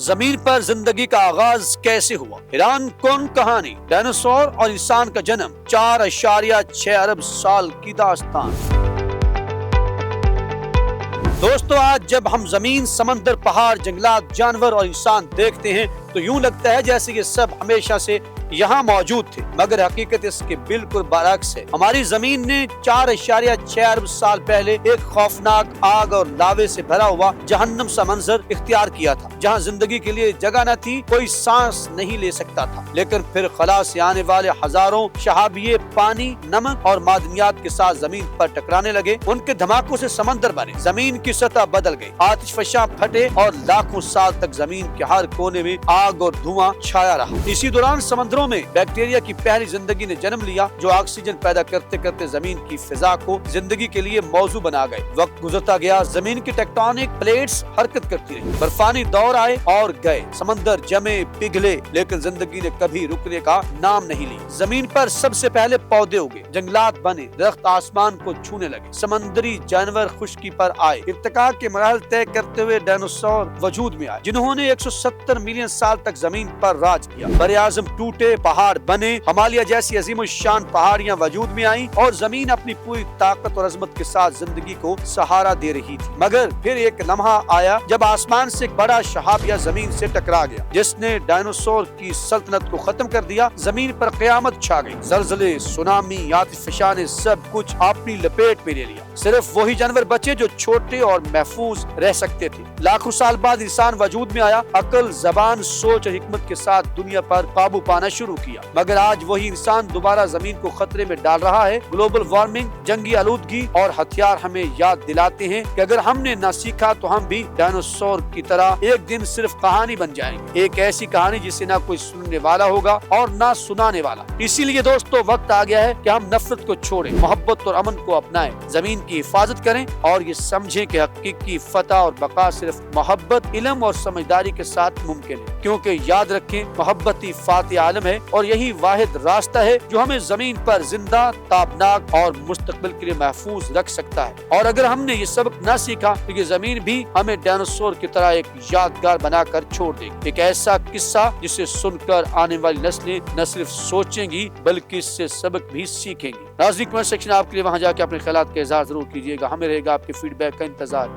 زمین پر زندگی کا آغاز کیسے ہوا؟ حیران کن کہانی، ڈائناسور اور انسان کا جنم، 4.6 ارب سال کی داستان۔ دوستو، آج جب ہم زمین، سمندر، پہاڑ، جنگلات، جانور اور انسان دیکھتے ہیں تو یوں لگتا ہے جیسے یہ سب ہمیشہ سے یہاں موجود تھے، مگر حقیقت اس کے بالکل برعکس ہے۔ ہماری زمین نے 4.6 ارب سال پہلے ایک خوفناک آگ اور لاوے سے بھرا ہوا جہنم سا منظر اختیار کیا تھا، جہاں زندگی کے لیے جگہ نہ تھی، کوئی سانس نہیں لے سکتا تھا۔ لیکن پھر خلا سے آنے والے ہزاروں شہابیے پانی، نمک اور معدنیات کے ساتھ زمین پر ٹکرانے لگے۔ ان کے دھماکوں سے سمندر بنے، زمین کی سطح بدل گئی، آتش فشاں پھٹے اور لاکھوں سال تک زمین کے ہر کونے میں آگ اور دھواں چھایا رہا۔ اسی دوران سمندروں میں بیکٹیریا کی پہلی زندگی نے جنم لیا، جو آکسیجن پیدا کرتے کرتے زمین کی فضا کو زندگی کے لیے موزوں بنا گئے۔ وقت گزرتا گیا، زمین کی ٹیکٹونک پلیٹس حرکت کرتی رہی، برفانی دور آئے اور گئے، سمندر جمے پگھلے، لیکن زندگی نے کبھی رکنے کا نام نہیں لی۔ زمین پر سب سے پہلے پودے اگے، جنگلات بنے، درخت آسمان کو چھونے لگے، سمندری جانور خشکی پر آئے۔ ارتقاء کے مراحل طے کرتے ہوئے ڈائناسور وجود میں آئے، جنہوں نے 170 ملین سال تک زمین پر راج کیا۔ بر اعظم ٹوٹے، پہاڑ بنے، ہمالیہ جیسی عظیم الشان پہاڑیاں وجود میں آئیں اور زمین اپنی پوری طاقت اور عظمت کے ساتھ زندگی کو سہارا دے رہی تھی۔ مگر پھر ایک لمحہ آیا جب آسمان سے ایک بڑا شہابیہ زمین سے ٹکرا گیا، جس نے ڈائناسور کی سلطنت کو ختم کر دیا۔ زمین پر قیامت چھا گئی، زلزلے، سونامی، آتش فشاں نے سب کچھ اپنی لپیٹ میں لے لیا۔ صرف وہی جانور بچے جو چھوٹے اور محفوظ رہ سکتے تھے۔ لاکھوں سال بعد انسان وجود میں آیا، عقل، زبان، سوچ اور حکمت کے ساتھ دنیا پر قابو پانا شروع کیا۔ مگر آج وہی انسان دوبارہ زمین کو خطرے میں ڈال رہا ہے۔ گلوبل وارمنگ، جنگی آلودگی اور ہتھیار ہمیں یاد دلاتے ہیں کہ اگر ہم نے نہ سیکھا تو ہم بھی ڈائناسور کی طرح ایک دن صرف کہانی بن جائیں گے، ایک ایسی کہانی جسے نہ کوئی سننے والا ہوگا اور نہ سنانے والا۔ اسی لیے دوستو، وقت آ گیا ہے کہ ہم نفرت کو چھوڑیں، محبت اور امن کو اپنائیں، زمین کی حفاظت کریں اور یہ سمجھیں کہ حقیقی فتح اور بقا صرف محبت، علم اور سمجھداری کے ساتھ ممکن ہے۔ کیونکہ یاد رکھیں، محبت ہی فاتح عالم ہے اور یہی واحد راستہ ہے جو ہمیں زمین پر زندہ، تابناک اور مستقبل کے لیے محفوظ رکھ سکتا ہے۔ اور اگر ہم نے یہ سبق نہ سیکھا تو یہ زمین بھی ہمیں ڈائناسور کی طرح ایک یادگار بنا کر چھوڑ دے گی، ایک ایسا قصہ جسے سن کر آنے والی نسلیں نہ صرف سوچیں گی بلکہ اس سے سبق بھی سیکھیں گی۔ ناظرین، کمنٹ سیکشن آپ کے لیے، وہاں جا کے اپنے خیالات کا اظہار ضرور کیجیے گا۔ ہمیں رہے گا آپ کے فیڈ بیک کا انتظار۔